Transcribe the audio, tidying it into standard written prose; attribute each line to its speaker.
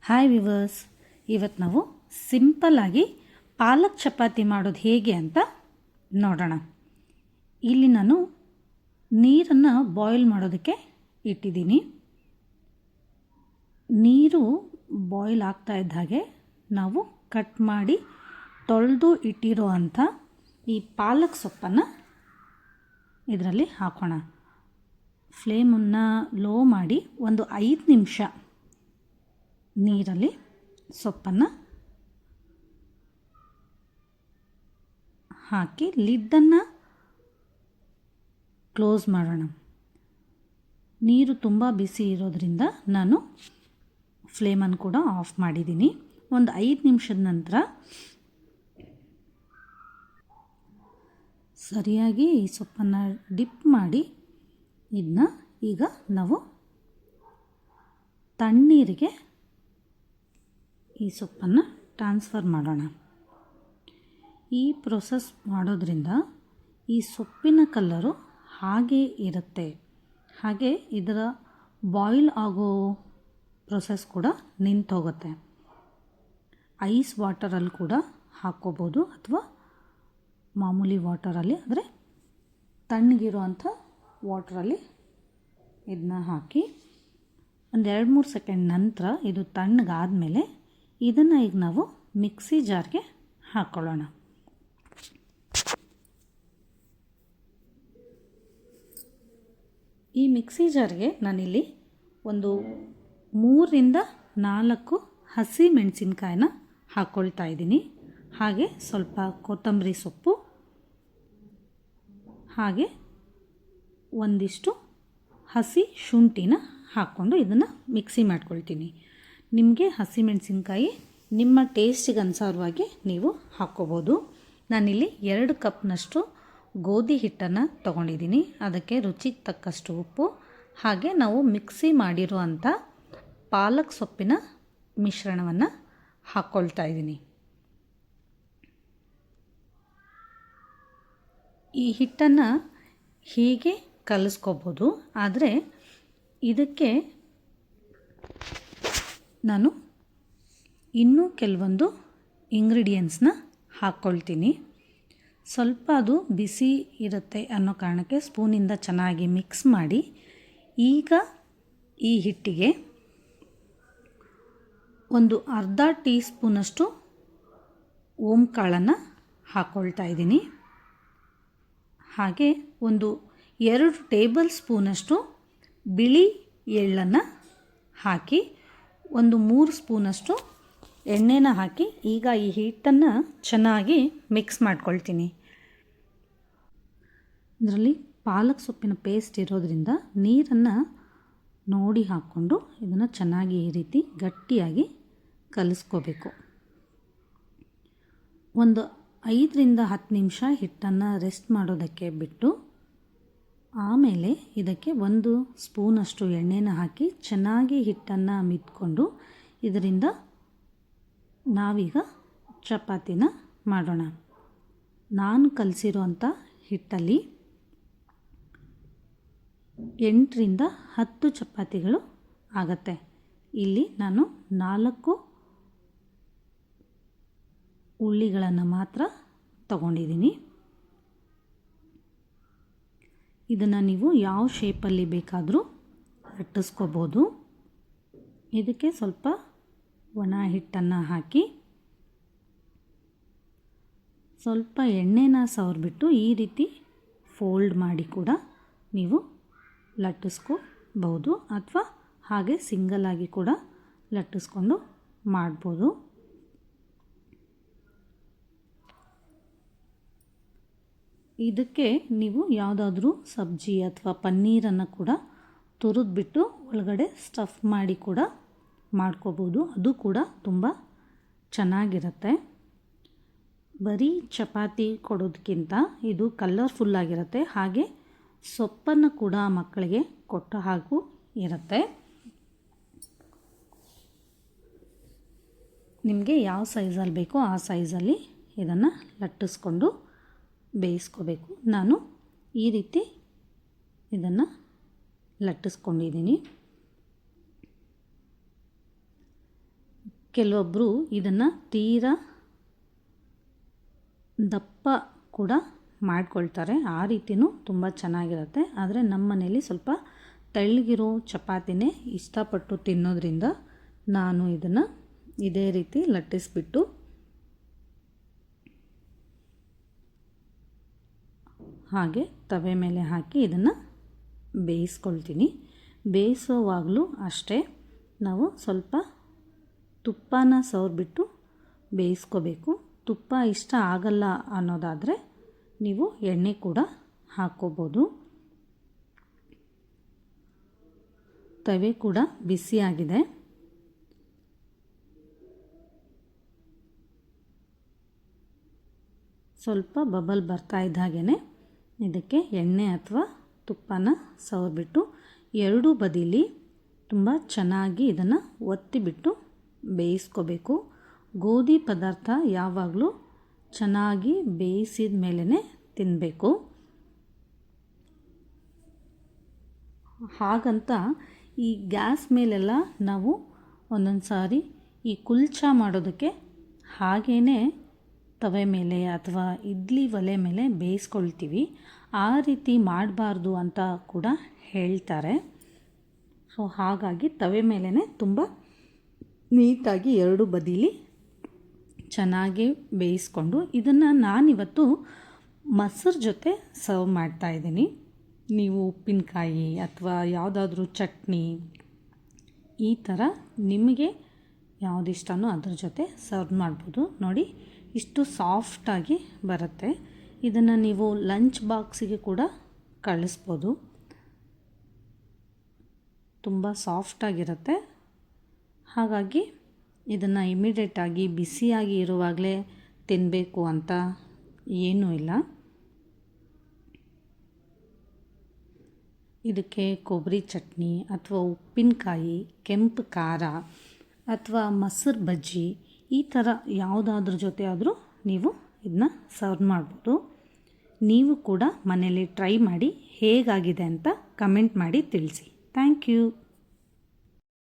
Speaker 1: Hi viewers, ಇವತ್ತು ನಾವು ಸಿಂಪಲ್ಲಾಗಿ ಪಾಲಕ್ ಚಪಾತಿ ಮಾಡೋದು ಹೇಗೆ ಅಂತ ನೋಡೋಣ. ಇಲ್ಲಿ ನಾನು ನೀರನ್ನು ಬಾಯ್ಲ್ ಮಾಡೋದಕ್ಕೆ ಇಟ್ಟಿದ್ದೀನಿ. ನೀರು ಬಾಯ್ಲ್ ಆಗ್ತಾ ಇದ್ದ ಹಾಗೆ ನಾವು ಕಟ್ ಮಾಡಿ ತೊಳೆದು ಇಟ್ಟಿರೋ ಅಂಥ ಈ ಪಾಲಕ್ ಸೊಪ್ಪನ್ನು ಇದರಲ್ಲಿ ಹಾಕೋಣ. ಫ್ಲೇಮನ್ನು ಲೋ ಮಾಡಿ ಒಂದು 5 ನಿಮಿಷ ನೀರಲ್ಲಿ ಸೊಪ್ಪನ್ನು ಹಾಕಿ ಲಿಡ್ಡನ್ನು ಕ್ಲೋಸ್ ಮಾಡೋಣ. ನೀರು ತುಂಬ ಬಿಸಿ ಇರೋದ್ರಿಂದ ನಾನು ಫ್ಲೇಮನ್ನು ಕೂಡ ಆಫ್ ಮಾಡಿದ್ದೀನಿ. ಒಂದು 5 ನಿಮಿಷದ ನಂತರ ಸರಿಯಾಗಿ ಈ ಸೊಪ್ಪನ್ನು ಡಿಪ್ ಮಾಡಿ ಇದನ್ನ ಈಗ ನಾವು ತಣ್ಣೀರಿಗೆ ಈ ಸೊಪ್ಪನ್ನು ಟ್ರಾನ್ಸ್ಫರ್ ಮಾಡೋಣ. ಈ ಪ್ರೊಸೆಸ್ ಮಾಡೋದ್ರಿಂದ ಈ ಸೊಪ್ಪಿನ ಕಲರು ಹಾಗೇ ಇರುತ್ತೆ. ಹಾಗೆ ಇದರ ಬಾಯ್ಲ್ ಆಗೋ ಪ್ರೊಸೆಸ್ ಕೂಡ ನಿಂತೋಗುತ್ತೆ. ಐಸ್ ವಾಟರಲ್ಲಿ ಕೂಡ ಹಾಕ್ಕೋಬೋದು ಅಥವಾ ಮಾಮೂಲಿ ವಾಟರಲ್ಲಿ, ಅಂದರೆ ತಣ್ಣಗಿರುವಂಥ ವಾಟ್ರಲ್ಲಿ ಇದನ್ನ ಹಾಕಿ ಒಂದು 2-3 ಸೆಕೆಂಡ್ ನಂತರ ಇದು ತಣ್ಣಗಾದಮೇಲೆ ಇದನ್ನು ಈಗ ನಾವು ಮಿಕ್ಸಿ ಜಾರ್ಗೆ ಹಾಕ್ಕೊಳ್ಳೋಣ. ಈ ಮಿಕ್ಸಿ ಜಾರ್ಗೆ ನಾನಿಲ್ಲಿ ಒಂದು 3-4 ಹಸಿ ಮೆಣಸಿನ್ಕಾಯಿನ ಹಾಕ್ಕೊಳ್ತಾ ಇದ್ದೀನಿ. ಹಾಗೆ ಸ್ವಲ್ಪ ಕೊತ್ತಂಬರಿ ಸೊಪ್ಪು, ಹಾಗೆ ಒಂದಿಷ್ಟು ಹಸಿ ಶುಂಠಿನ ಹಾಕ್ಕೊಂಡು ಇದನ್ನು ಮಿಕ್ಸಿ ಮಾಡ್ಕೊಳ್ತೀನಿ. ನಿಮಗೆ ಹಸಿಮೆಣಸಿನ್ಕಾಯಿ ನಿಮ್ಮ ಟೇಸ್ಟಿಗೆ ಅನುಸಾರವಾಗಿ ನೀವು ಹಾಕ್ಕೋಬೋದು. ನಾನಿಲ್ಲಿ 2 ಕಪ್ನಷ್ಟು ಗೋಧಿ ಹಿಟ್ಟನ್ನು ತೊಗೊಂಡಿದ್ದೀನಿ. ಅದಕ್ಕೆ ರುಚಿಗೆ ತಕ್ಕಷ್ಟು ಉಪ್ಪು, ಹಾಗೆ ನಾವು ಮಿಕ್ಸಿ ಮಾಡಿರುವಂಥ ಪಾಲಕ್ ಸೊಪ್ಪಿನ ಮಿಶ್ರಣವನ್ನು ಹಾಕ್ಕೊಳ್ತಾ ಇದ್ದೀನಿ. ಈ ಹಿಟ್ಟನ್ನು ಹೀಗೆ ಕಲಿಸ್ಕೋಬೋದು, ಆದರೆ ಇದಕ್ಕೆ ನಾನು ಇನ್ನೂ ಕೆಲವೊಂದು ಇಂಗ್ರೀಡಿಯೆಂಟ್ಸ್ನ ಹಾಕ್ಕೊಳ್ತೀನಿ. ಸ್ವಲ್ಪ ಅದು ಬಿಸಿ ಇರುತ್ತೆ ಅನ್ನೋ ಕಾರಣಕ್ಕೆ ಸ್ಪೂನಿಂದ ಚೆನ್ನಾಗಿ ಮಿಕ್ಸ್ ಮಾಡಿ ಈಗ ಈ ಹಿಟ್ಟಿಗೆ ಒಂದು ಅರ್ಧ ಟೀ ಸ್ಪೂನಷ್ಟು ಓಂಕಾಳನ್ನು ಹಾಕ್ಕೊಳ್ತಾ ಇದ್ದೀನಿ. ಹಾಗೆ ಒಂದು 2 ಟೇಬಲ್ ಸ್ಪೂನಷ್ಟು ಬಿಳಿ ಎಳ್ಳನ್ನು ಹಾಕಿ ಒಂದು 3 ಸ್ಪೂನಷ್ಟು ಎಣ್ಣೆನ ಹಾಕಿ ಈಗ ಈ ಹಿಟ್ಟನ್ನು ಚೆನ್ನಾಗಿ ಮಿಕ್ಸ್ ಮಾಡ್ಕೊಳ್ತೀನಿ. ಇದರಲ್ಲಿ ಪಾಲಕ್ ಸೊಪ್ಪಿನ ಪೇಸ್ಟ್ ಇರೋದ್ರಿಂದ ನೀರನ್ನು ನೋಡಿ ಹಾಕ್ಕೊಂಡು ಇದನ್ನು ಚೆನ್ನಾಗಿ ಈ ರೀತಿ ಗಟ್ಟಿಯಾಗಿ ಕಲಿಸ್ಕೋಬೇಕು. ಒಂದು 5-10 ನಿಮಿಷ ಹಿಟ್ಟನ್ನು ರೆಸ್ಟ್ ಮಾಡೋದಕ್ಕೆ ಬಿಟ್ಟು ಆಮೇಲೆ ಇದಕ್ಕೆ 1 ಸ್ಪೂನಷ್ಟು ಎಣ್ಣೆನ ಹಾಕಿ ಚೆನ್ನಾಗಿ ಹಿಟ್ಟನ್ನು ಮಿದ್ಕೊಂಡು ಇದರಿಂದ ನಾವೀಗ ಚಪಾತಿನ ಮಾಡೋಣ. ನಾನು ಕಲಸಿರೋಂಥ ಹಿಟ್ಟಲ್ಲಿ 8-10 ಚಪಾತಿಗಳು ಆಗತ್ತೆ. ಇಲ್ಲಿ ನಾನು 4 ಉಳ್ಳಿಗಳನ್ನು ಮಾತ್ರ ತಗೊಂಡಿದ್ದೀನಿ. ಇದನ್ನು ನೀವು ಯಾವ ಶೇಪಲ್ಲಿ ಬೇಕಾದರೂ ಲಟ್ಟಿಸ್ಕೋಬೋದು. ಇದಕ್ಕೆ ಸ್ವಲ್ಪ ಒಣ ಹಿಟ್ಟನ್ನು ಹಾಕಿ ಸ್ವಲ್ಪ ಎಣ್ಣೆನ ಸವರ್ಬಿಟ್ಟು ಈ ರೀತಿ ಫೋಲ್ಡ್ ಮಾಡಿ ಕೂಡ ನೀವು ಲಟ್ಟಿಸ್ಕೋಬಹುದು, ಅಥವಾ ಹಾಗೆ ಸಿಂಗಲಾಗಿ ಕೂಡ ಲಟ್ಟಿಸ್ಕೊಂಡು ಮಾಡ್ಬೋದು. ಇದಕ್ಕೆ ನೀವು ಯಾವುದಾದ್ರೂ ಸಬ್ಜಿ ಅಥವಾ ಪನ್ನೀರನ್ನು ಕೂಡ ತುರಿದ್ಬಿಟ್ಟು ಒಳಗಡೆ ಸ್ಟಫ್ ಮಾಡಿ ಕೂಡ ಮಾಡ್ಕೋಬೋದು. ಅದು ಕೂಡ ತುಂಬ ಚೆನ್ನಾಗಿರುತ್ತೆ. ಬರೀ ಚಪಾತಿ ಕೊಡೋದಕ್ಕಿಂತ ಇದು ಕಲರ್ಫುಲ್ಲಾಗಿರುತ್ತೆ. ಹಾಗೆ ಸೊಪ್ಪನ್ನು ಕೂಡ ಮಕ್ಕಳಿಗೆ ಕೊಟ್ಟ ಹಾಗೂ ಇರುತ್ತೆ. ನಿಮಗೆ ಯಾವ ಸೈಜಲ್ಲಿ ಬೇಕೋ ಆ ಸೈಜಲ್ಲಿ ಇದನ್ನು ಲಟ್ಟಿಸ್ಕೊಂಡು ಬೇಯಿಸ್ಕೋಬೇಕು. ನಾನು ಈ ರೀತಿ ಇದನ್ನು ಲಟ್ಟಿಸ್ಕೊಂಡಿದ್ದೀನಿ. ಕೆಲವೊಬ್ಬರು ಇದನ್ನು ತೀರಾ ದಪ್ಪ ಕೂಡ ಮಾಡ್ಕೊಳ್ತಾರೆ, ಆ ರೀತಿಯೂ ತುಂಬ ಚೆನ್ನಾಗಿರುತ್ತೆ. ಆದರೆ ನಮ್ಮ ಮನೇಲಿ ಸ್ವಲ್ಪ ತೆಳ್ಳಗಿರೋ ಚಪಾತಿನೇ ಇಷ್ಟಪಟ್ಟು ತಿನ್ನೋದ್ರಿಂದ ನಾನು ಇದನ್ನು ಇದೇ ರೀತಿ ಲಟ್ಟಿಸ್ಬಿಟ್ಟು ಹಾಗೆ ತವೆ ಮೇಲೆ ಹಾಕಿ ಇದನ್ನು ಬೇಯಿಸ್ಕೊಳ್ತೀನಿ. ಬೇಯಿಸೋವಾಗಲೂ ಅಷ್ಟೇ ನಾವು ಸ್ವಲ್ಪ ತುಪ್ಪನ ಸವರ್ಬಿಟ್ಟು ಬೇಯಿಸ್ಕೋಬೇಕು. ತುಪ್ಪ ಇಷ್ಟ ಆಗಲ್ಲ ಅನ್ನೋದಾದರೆ ನೀವು ಎಣ್ಣೆ ಕೂಡ ಹಾಕ್ಕೋಬೋದು. ತವೆ ಕೂಡ ಬಿಸಿಯಾಗಿದೆ. ಸ್ವಲ್ಪ ಬಬಲ್ ಬರ್ತಾ ಇದ್ದ ಹಾಗೇ ಇದಕ್ಕೆ ಎಣ್ಣೆ ಅಥವಾ ತುಪ್ಪನ ಸವರ್ಬಿಟ್ಟು ಎರಡೂ ಬದಿಲಿ ತುಂಬ ಚೆನ್ನಾಗಿ ಇದನ್ನು ಒತ್ತಿಬಿಟ್ಟು ಬೇಯಿಸ್ಕೋಬೇಕು. ಗೋಧಿ ಪದಾರ್ಥ ಯಾವಾಗಲೂ ಚೆನ್ನಾಗಿ ಬೇಯಿಸಿದ ಮೇಲೇ ತಿನ್ನಬೇಕು. ಹಾಗಂತ ಈ ಗ್ಯಾಸ್ ಮೇಲೆಲ್ಲ ನಾವು ಒಂದೊಂದು ಸಾರಿ ಈ ಕುಲ್ಚಾ ಮಾಡೋದಕ್ಕೆ ಹಾಗೇ ತವೆ ಮೇಲೆ ಅಥವಾ ಇಡ್ಲಿ ಒಲೆ ಮೇಲೆ ಬೇಯಿಸ್ಕೊಳ್ತೀವಿ. ಆ ರೀತಿ ಮಾಡಬಾರ್ದು ಅಂತ ಕೂಡ ಹೇಳ್ತಾರೆ. ಸೊ ಹಾಗಾಗಿ ತವೆ ಮೇಲೇ ತುಂಬ ನೀಟಾಗಿ ಎರಡು ಬದಿಲಿ ಚೆನ್ನಾಗಿ ಬೇಯಿಸ್ಕೊಂಡು ಇದನ್ನು ನಾನಿವತ್ತು ಮೊಸರು ಜೊತೆ ಸರ್ವ್ ಮಾಡ್ತಾಯಿದ್ದೀನಿ. ನೀವು ಉಪ್ಪಿನಕಾಯಿ ಅಥವಾ ಯಾವುದಾದ್ರೂ ಚಟ್ನಿ ಈ ಥರ ನಿಮಗೆ ಯಾವುದಿಷ್ಟನೋ ಅದ್ರ ಜೊತೆ ಸರ್ವ್ ಮಾಡ್ಬೋದು. ನೋಡಿ ಇಷ್ಟು ಸಾಫ್ಟಾಗಿ ಬರುತ್ತೆ. ಇದನ್ನು ನೀವು ಲಂಚ್ ಬಾಕ್ಸಿಗೆ ಕೂಡ ಕಳಿಸ್ಬೋದು. ತುಂಬ ಸಾಫ್ಟಾಗಿರುತ್ತೆ. ಹಾಗಾಗಿ ಇದನ್ನು ಇಮಿಡಿಯೇಟಾಗಿ ಬಿಸಿಯಾಗಿ ಇರುವಾಗಲೇ ತಿನ್ನಬೇಕು ಅಂತ ಏನೂ ಇಲ್ಲ. ಇದಕ್ಕೆ ಕೊಬ್ಬರಿ ಚಟ್ನಿ ಅಥವಾ ಉಪ್ಪಿನಕಾಯಿ, ಕೆಂಪು ಖಾರ ಅಥವಾ ಮೊಸರು ಬಜ್ಜಿ ಈ ಥರ ಯಾವುದಾದ್ರ ಜೊತೆ ಆದರೂ ನೀವು ಇದನ್ನ ಸರ್ವ್ ಮಾಡ್ಬೋದು. ನೀವು ಕೂಡ ಮನೇಲಿ ಟ್ರೈ ಮಾಡಿ ಹೇಗಾಗಿದೆ ಅಂತ ಕಮೆಂಟ್ ಮಾಡಿ ತಿಳಿಸಿ. Thank you.